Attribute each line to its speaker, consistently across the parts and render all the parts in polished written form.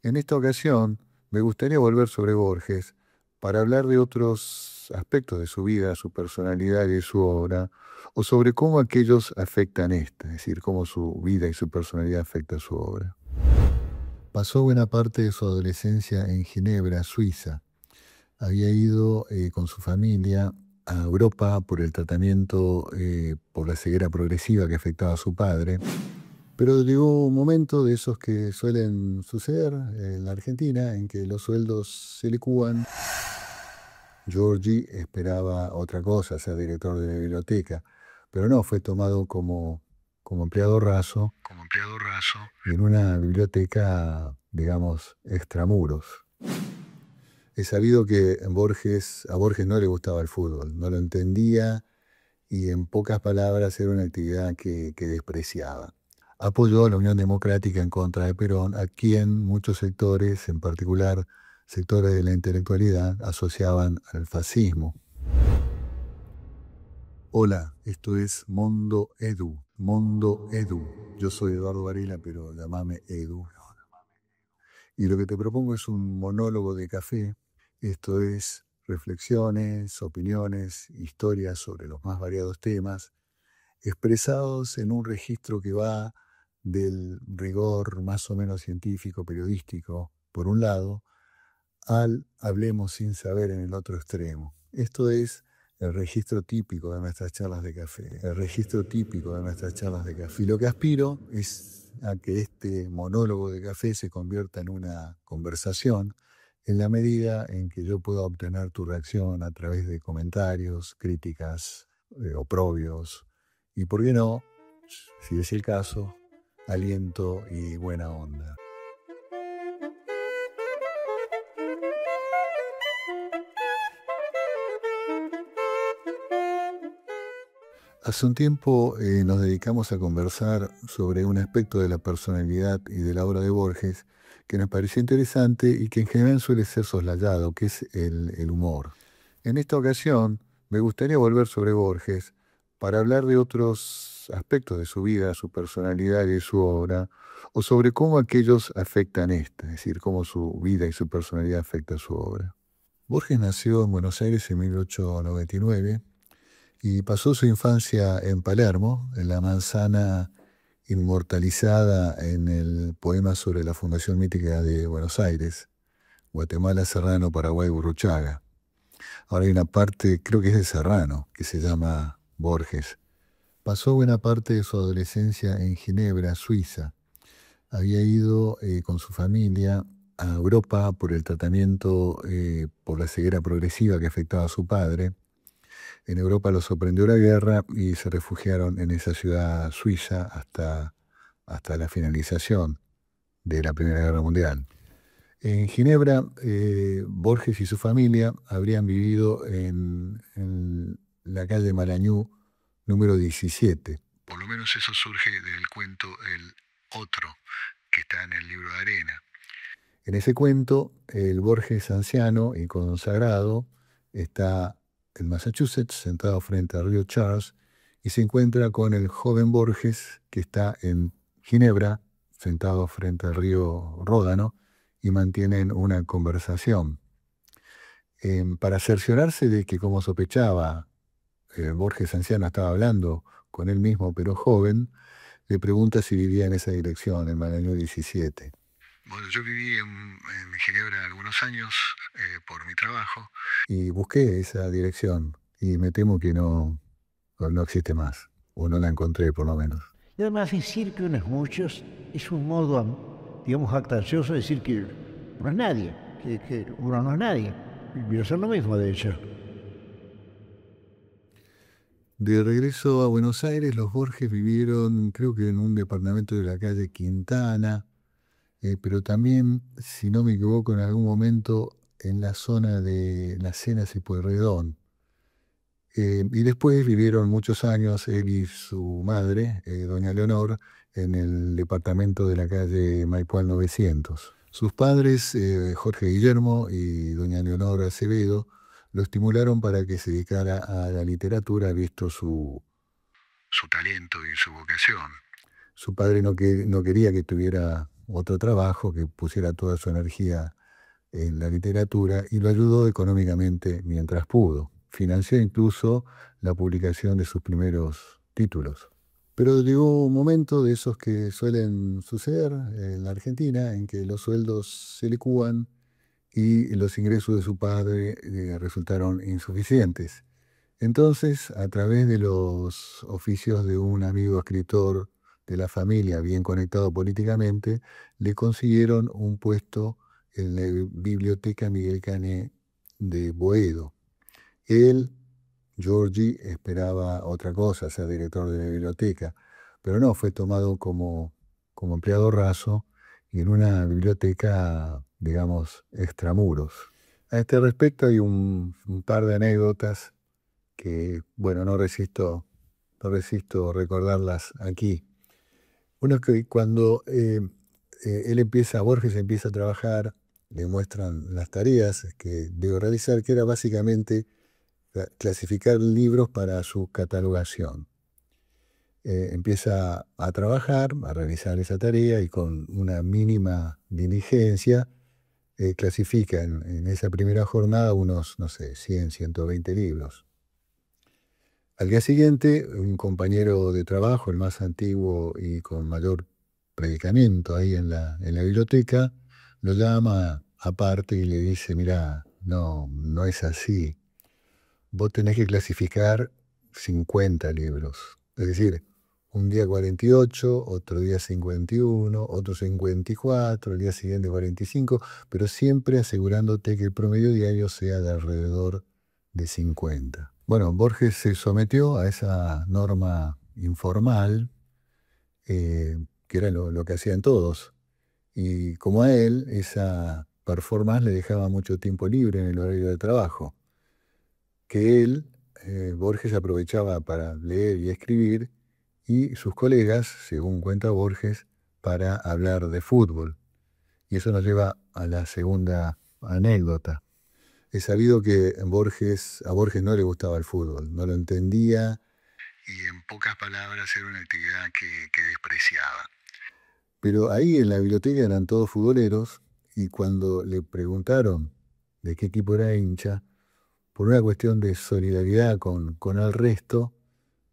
Speaker 1: En esta ocasión, me gustaría volver sobre Borges para hablar de otros aspectos de su vida, su personalidad y de su obra, o sobre cómo aquellos afectan esta, es decir, cómo su vida y su personalidad afecta su obra. Pasó buena parte de su adolescencia en Ginebra, Suiza. Había ido con su familia a Europa por el tratamiento por la ceguera progresiva que afectaba a su padre. Pero llegó un momento de esos que suelen suceder en la Argentina, en que los sueldos se licúan. Giorgi esperaba otra cosa, ser director de la biblioteca, pero no, fue tomado como empleado raso, y en una biblioteca, digamos, extramuros. He sabido que a Borges no le gustaba el fútbol, no lo entendía y en pocas palabras era una actividad que despreciaba. Apoyó a la Unión Democrática en contra de Perón, a quien muchos sectores, en particular sectores de la intelectualidad, asociaban al fascismo. Hola, esto es Mondo Edu. Mondo Edu. Yo soy Eduardo Varela, pero llámame Edu. Y lo que te propongo es un monólogo de café. Esto es reflexiones, opiniones, historias sobre los más variados temas, expresados en un registro que va del rigor más o menos científico, periodístico, por un lado, al hablemos sin saber en el otro extremo. Esto es el registro típico de nuestras charlas de café. El registro típico de nuestras charlas de café. Y lo que aspiro es a que este monólogo de café se convierta en una conversación en la medida en que yo pueda obtener tu reacción a través de comentarios, críticas, oprobios y, por qué no, si es el caso, aliento y buena onda. Hace un tiempo nos dedicamos a conversar sobre un aspecto de la personalidad y de la obra de Borges que nos pareció interesante y que en general suele ser soslayado, que es el humor. En esta ocasión me gustaría volver sobre Borges para hablar de otros aspectos de su vida, su personalidad y de su obra, o sobre cómo aquellos afectan esta, es decir, cómo su vida y su personalidad afecta su obra. Borges nació en Buenos Aires en 1899 y pasó su infancia en Palermo, en la manzana inmortalizada en el poema sobre la fundación mítica de Buenos Aires, Guatemala, Serrano, Paraguay, Burruchaga. Ahora hay una parte, creo que es de Serrano, que se llama Borges. Pasó buena parte de su adolescencia en Ginebra, Suiza. Había ido con su familia a Europa por el tratamiento por la ceguera progresiva que afectaba a su padre. En Europa los sorprendió la guerra y se refugiaron en esa ciudad suiza hasta la finalización de la Primera Guerra Mundial. En Ginebra, Borges y su familia habrían vivido en la calle Malañú, número 17. Por lo menos eso surge del cuento El Otro, que está en el libro de Arena. En ese cuento, el Borges anciano y consagrado está en Massachusetts, sentado frente al río Charles, y se encuentra con el joven Borges, que está en Ginebra, sentado frente al río Ródano, y mantienen una conversación. Para cerciorarse de que, como sospechaba, Borges anciano estaba hablando con él mismo, pero joven, le pregunta si vivía en esa dirección, en Malañú 17. Bueno, yo viví en Ginebra algunos años por mi trabajo. Y busqué esa dirección y me temo que no existe más, o no la encontré por lo menos.
Speaker 2: Y además decir que uno es muchos es un modo, digamos, jactancioso de decir que uno es nadie, que uno no es nadie. Y voy a hacer lo mismo, de hecho.
Speaker 1: De regreso a Buenos Aires, los Borges vivieron, creo que en un departamento de la calle Quintana, pero también, si no me equivoco, en algún momento en la zona de Las Henas y Pueyrredón. Y después vivieron muchos años él y su madre, doña Leonor, en el departamento de la calle Maipú 900. Sus padres, Jorge Guillermo y doña Leonor Acevedo, lo estimularon para que se dedicara a la literatura, visto su talento y su vocación. Su padre no quería que tuviera otro trabajo, que pusiera toda su energía en la literatura y lo ayudó económicamente mientras pudo. Financió incluso la publicación de sus primeros títulos. Pero llegó un momento de esos que suelen suceder en la Argentina, en que los sueldos se licúan y los ingresos de su padre resultaron insuficientes. Entonces, a través de los oficios de un amigo escritor de la familia, bien conectado políticamente, le consiguieron un puesto en la Biblioteca Miguel Cané de Boedo. Él, Giorgi, esperaba otra cosa, ser director de la biblioteca, pero no, fue tomado como empleado raso y en una biblioteca, digamos, extramuros. A este respecto hay un par de anécdotas que, bueno, no resisto recordarlas aquí. Uno es que cuando Borges empieza a trabajar, le muestran las tareas que debe realizar, que era básicamente clasificar libros para su catalogación. Empieza a trabajar, a realizar esa tarea y con una mínima diligencia clasifica en esa primera jornada unos, no sé, 100, 120 libros. Al día siguiente, un compañero de trabajo, el más antiguo y con mayor predicamento ahí en la biblioteca, lo llama aparte y le dice, mira, no es así. Vos tenés que clasificar 50 libros. Es decir, un día 48, otro día 51, otro 54, el día siguiente 45, pero siempre asegurándote que el promedio diario sea de alrededor de 50. Bueno, Borges se sometió a esa norma informal, que era lo que hacían todos. Y como a él, esa performance le dejaba mucho tiempo libre en el horario de trabajo, que él, Borges, aprovechaba para leer y escribir, y sus colegas, según cuenta Borges, para hablar de fútbol. Y eso nos lleva a la segunda anécdota. Es sabido que a Borges no le gustaba el fútbol, no lo entendía y en pocas palabras era una actividad que despreciaba. Pero ahí en la biblioteca eran todos futboleros y cuando le preguntaron de qué equipo era hincha, por una cuestión de solidaridad con el resto,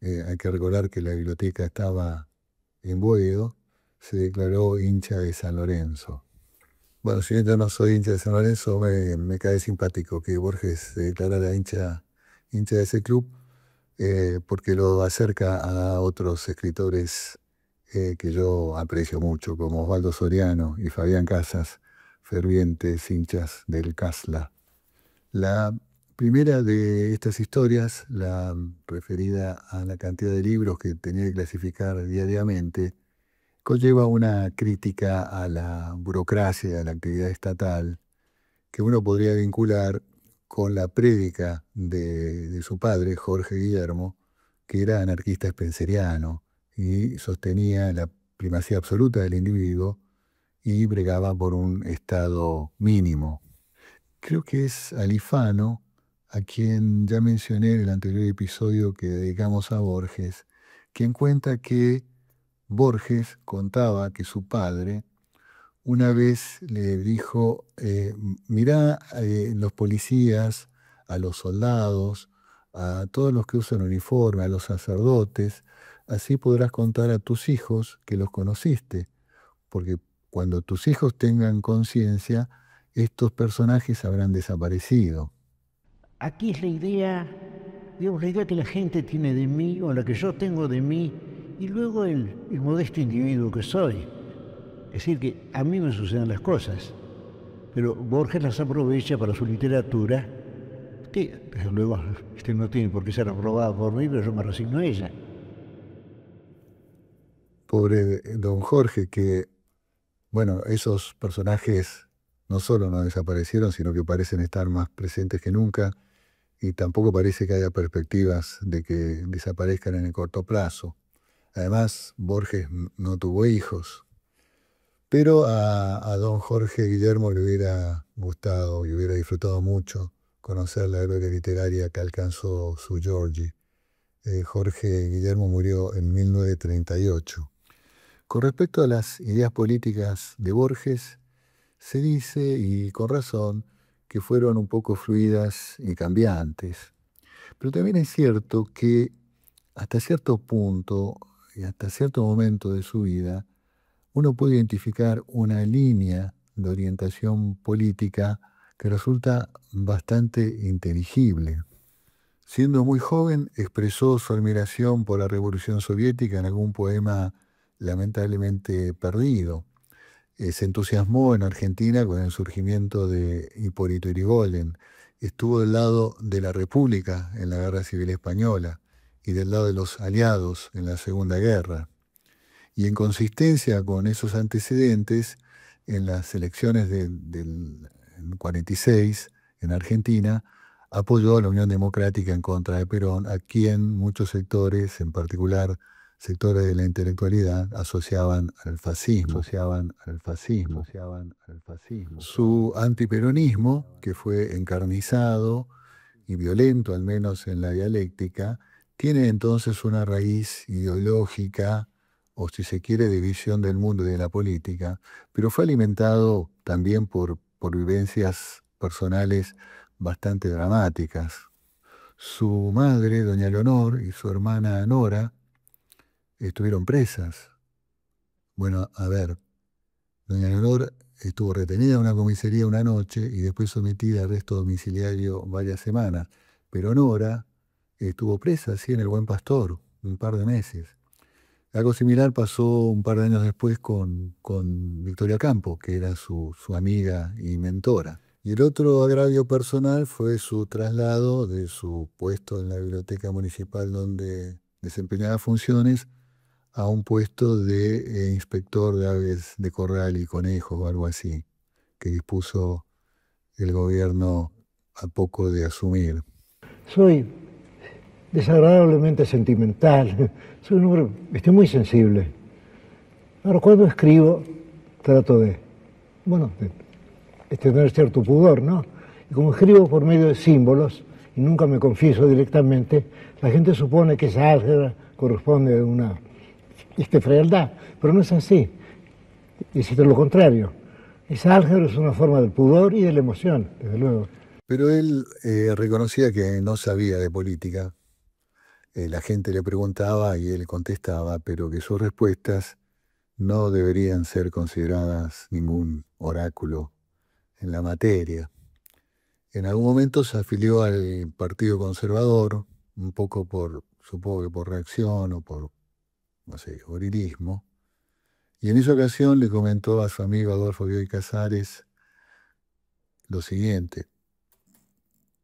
Speaker 1: hay que recordar que la biblioteca estaba en Boedo, se declaró hincha de San Lorenzo. Bueno, si yo no soy hincha de San Lorenzo, me cae simpático que Borges se declarara hincha de ese club, porque lo acerca a otros escritores que yo aprecio mucho, como Osvaldo Soriano y Fabián Casas, fervientes hinchas del Casla. La primera de estas historias, la referida a la cantidad de libros que tenía que clasificar diariamente, conlleva una crítica a la burocracia, a la actividad estatal, que uno podría vincular con la prédica de su padre, Jorge Guillermo, que era anarquista spenceriano y sostenía la primacía absoluta del individuo y bregaba por un Estado mínimo. Creo que es Alifano, a quien ya mencioné en el anterior episodio que dedicamos a Borges, quien cuenta que Borges contaba que su padre una vez le dijo, mirá los policías, a los soldados, a todos los que usan uniforme, a los sacerdotes, así podrás contar a tus hijos que los conociste, porque cuando tus hijos tengan conciencia, estos personajes habrán desaparecido.
Speaker 2: Aquí es la idea, digamos, la idea que la gente tiene de mí o la que yo tengo de mí y luego el modesto individuo que soy. Es decir, que a mí me suceden las cosas, pero Borges las aprovecha para su literatura, que desde luego no tiene por qué ser aprobada por mí, pero yo me resigno a ella.
Speaker 1: Pobre don Jorge, que, bueno, esos personajes no solo no desaparecieron, sino que parecen estar más presentes que nunca, y tampoco parece que haya perspectivas de que desaparezcan en el corto plazo. Además, Borges no tuvo hijos, pero a don Jorge Guillermo le hubiera gustado y hubiera disfrutado mucho conocer la gloria literaria que alcanzó su Giorgi. Jorge Guillermo murió en 1938. Con respecto a las ideas políticas de Borges, se dice, y con razón, que fueron un poco fluidas y cambiantes. Pero también es cierto que hasta cierto punto y hasta cierto momento de su vida, uno puede identificar una línea de orientación política que resulta bastante inteligible. Siendo muy joven, expresó su admiración por la Revolución Soviética en algún poema lamentablemente perdido. Se entusiasmó en Argentina con el surgimiento de Hipólito Yrigoyen. Estuvo del lado de la República en la Guerra Civil Española y del lado de los aliados en la Segunda Guerra. Y en consistencia con esos antecedentes, en las elecciones del 46 en Argentina, apoyó a la Unión Democrática en contra de Perón, a quien muchos sectores, en particular sectores de la intelectualidad, asociaban al fascismo. Su antiperonismo, que fue encarnizado y violento, al menos en la dialéctica, tiene entonces una raíz ideológica, o si se quiere, de visión del mundo y de la política, pero fue alimentado también por vivencias personales bastante dramáticas. Su madre, doña Leonor, y su hermana Nora estuvieron presas. Bueno, a ver, doña Leonor estuvo retenida en una comisaría una noche y después sometida a arresto domiciliario varias semanas, pero Nora estuvo presa, sí, en el Buen Pastor, un par de meses. Algo similar pasó un par de años después con Victoria Campo, que era su amiga y mentora. Y el otro agravio personal fue su traslado de su puesto en la biblioteca municipal donde desempeñaba funciones a un puesto de inspector de aves de corral y conejos o algo así, que dispuso el gobierno a poco de asumir.
Speaker 2: Soy desagradablemente sentimental, soy un hombre muy sensible. Ahora, cuando escribo, trato de tener cierto pudor, ¿no? Y como escribo por medio de símbolos, y nunca me confieso directamente, la gente supone que esa álgebra corresponde a una frialdad, pero no es así. Existe lo contrario. Esa álgebra es una forma del pudor y de la emoción, desde luego.
Speaker 1: Pero él reconocía que no sabía de política. La gente le preguntaba y él contestaba, pero que sus respuestas no deberían ser consideradas ningún oráculo en la materia. En algún momento se afilió al Partido Conservador, un poco supongo que por reacción o por, no sé, gorilismo. Y en esa ocasión le comentó a su amigo Adolfo Bioy Casares lo siguiente: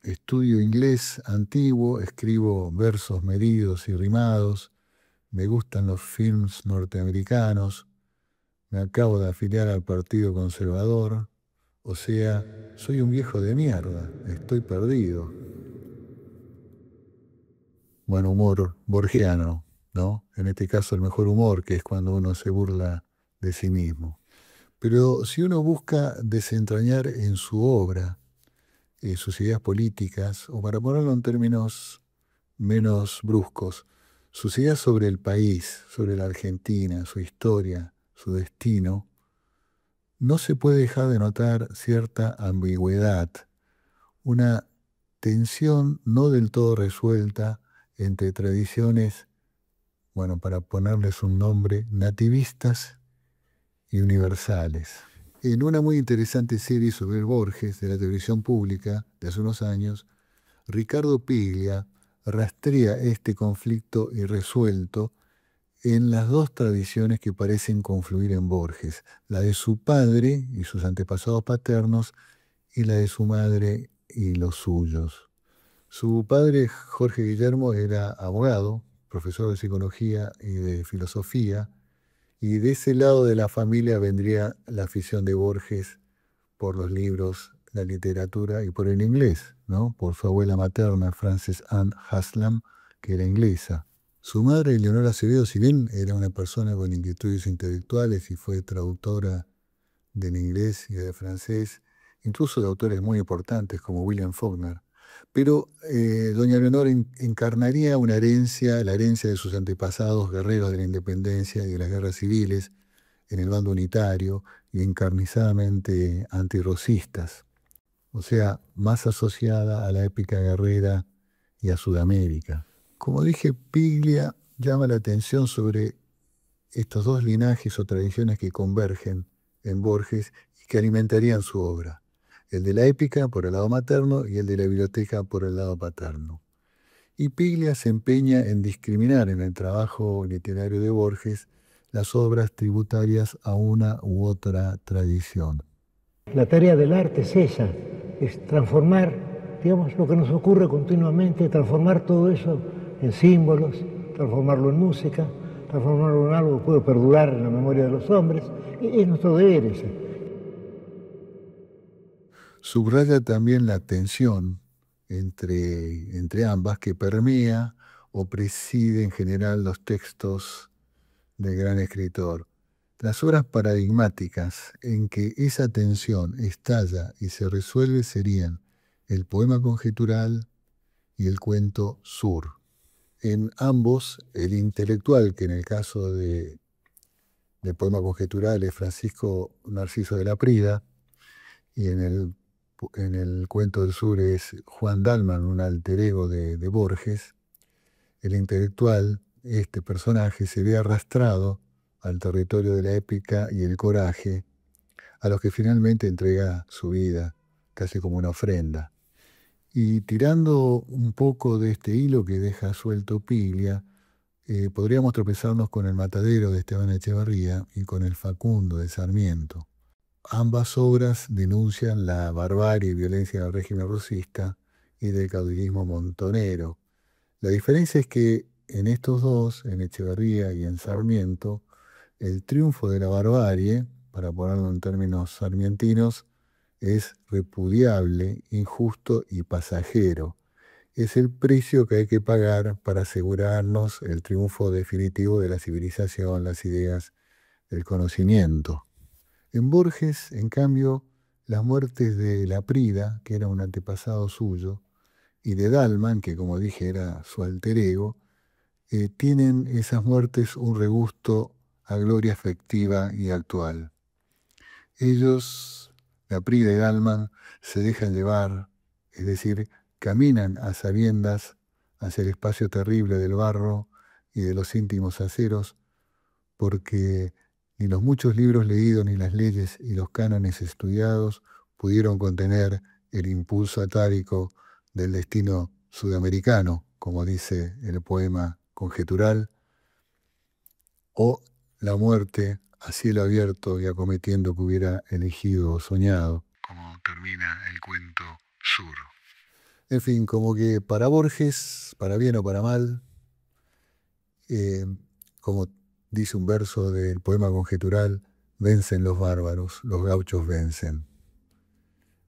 Speaker 1: estudio inglés antiguo, escribo versos medidos y rimados, me gustan los films norteamericanos, me acabo de afiliar al Partido Conservador, o sea, soy un viejo de mierda, estoy perdido. Buen humor borgiano, ¿no? En este caso el mejor humor, que es cuando uno se burla de sí mismo. Pero si uno busca desentrañar en su obra sus ideas políticas, o para ponerlo en términos menos bruscos, sus ideas sobre el país, sobre la Argentina, su historia, su destino, no se puede dejar de notar cierta ambigüedad, una tensión no del todo resuelta entre tradiciones, bueno, para ponerles un nombre, nativistas y universales. En una muy interesante serie sobre Borges de la televisión pública de hace unos años, Ricardo Piglia rastrea este conflicto irresuelto en las dos tradiciones que parecen confluir en Borges, la de su padre y sus antepasados paternos y la de su madre y los suyos. Su padre, Jorge Guillermo, era abogado, profesor de psicología y de filosofía, y de ese lado de la familia vendría la afición de Borges por los libros, la literatura y por el inglés, ¿no? Por su abuela materna, Frances Ann Haslam, que era inglesa. Su madre, Leonora Acevedo, si bien era una persona con inquietudes intelectuales y fue traductora del inglés y del francés, incluso de autores muy importantes como William Faulkner, Pero doña Leonor encarnaría una herencia, la herencia de sus antepasados guerreros de la independencia y de las guerras civiles en el bando unitario y encarnizadamente antirrocistas, o sea, más asociada a la épica guerrera y a Sudamérica. Como dije, Piglia llama la atención sobre estos dos linajes o tradiciones que convergen en Borges y que alimentarían su obra: el de la épica por el lado materno y el de la biblioteca por el lado paterno. Y Piglia se empeña en discriminar en el trabajo literario de Borges las obras tributarias a una u otra tradición.
Speaker 2: La tarea del arte es esa, es transformar, digamos, lo que nos ocurre continuamente, transformar todo eso en símbolos, transformarlo en música, transformarlo en algo que puede perdurar en la memoria de los hombres. Es nuestro deber ese.
Speaker 1: Subraya también la tensión entre ambas que permea o preside en general los textos del gran escritor. Las obras paradigmáticas en que esa tensión estalla y se resuelve serían el poema conjetural y el cuento Sur. En ambos, el intelectual, que en el caso del poema conjetural es Francisco Narciso de la Prida, y en el cuento del Sur es Juan Dalman, un alter ego de Borges, el intelectual, este personaje, se ve arrastrado al territorio de la épica y el coraje, a los que finalmente entrega su vida, casi como una ofrenda. Y tirando un poco de este hilo que deja suelto Piglia, podríamos tropezarnos con El Matadero de Esteban Echeverría y con El Facundo de Sarmiento. Ambas obras denuncian la barbarie y violencia del régimen rosista y del caudillismo montonero. La diferencia es que en estos dos, en Echeverría y en Sarmiento, el triunfo de la barbarie, para ponerlo en términos sarmientinos, es repudiable, injusto y pasajero. Es el precio que hay que pagar para asegurarnos el triunfo definitivo de la civilización, las ideas, el conocimiento. En Borges, en cambio, las muertes de la Prida, que era un antepasado suyo, y de Dalman, que como dije era su alter ego, tienen esas muertes un regusto a gloria afectiva y actual. Ellos, la Prida y Dalman, se dejan llevar, es decir, caminan a sabiendas hacia el espacio terrible del barro y de los íntimos aceros, porque ni los muchos libros leídos, ni las leyes y los cánones estudiados pudieron contener el impulso atávico del destino sudamericano, como dice el poema conjetural, o la muerte a cielo abierto y acometiendo que hubiera elegido o soñado, como termina el cuento Sur. En fin, como que para Borges, para bien o para mal, como dice un verso del poema conjetural, vencen los bárbaros, los gauchos vencen.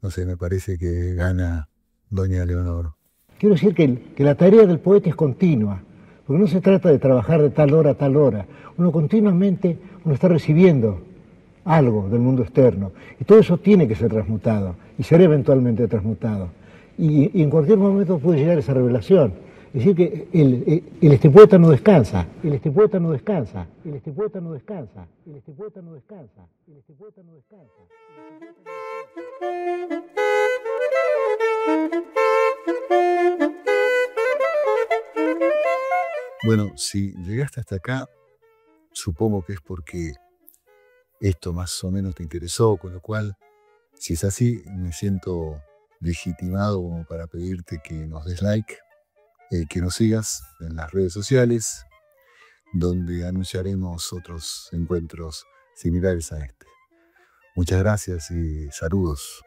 Speaker 1: No sé, me parece que gana doña Leonor.
Speaker 2: Quiero decir que la tarea del poeta es continua, porque no se trata de trabajar de tal hora a tal hora. Uno continuamente está recibiendo algo del mundo externo, y todo eso tiene que ser transmutado, y será eventualmente transmutado. Y en cualquier momento puede llegar esa revelación. Es decir, que el poeta no descansa, el poeta no descansa, el poeta no descansa, el poeta no descansa, el poeta no descansa.
Speaker 1: Bueno, si llegaste hasta acá, supongo que es porque esto más o menos te interesó, con lo cual, si es así, me siento legitimado como para pedirte que nos des like, que nos sigas en las redes sociales, donde anunciaremos otros encuentros similares a este. Muchas gracias y saludos.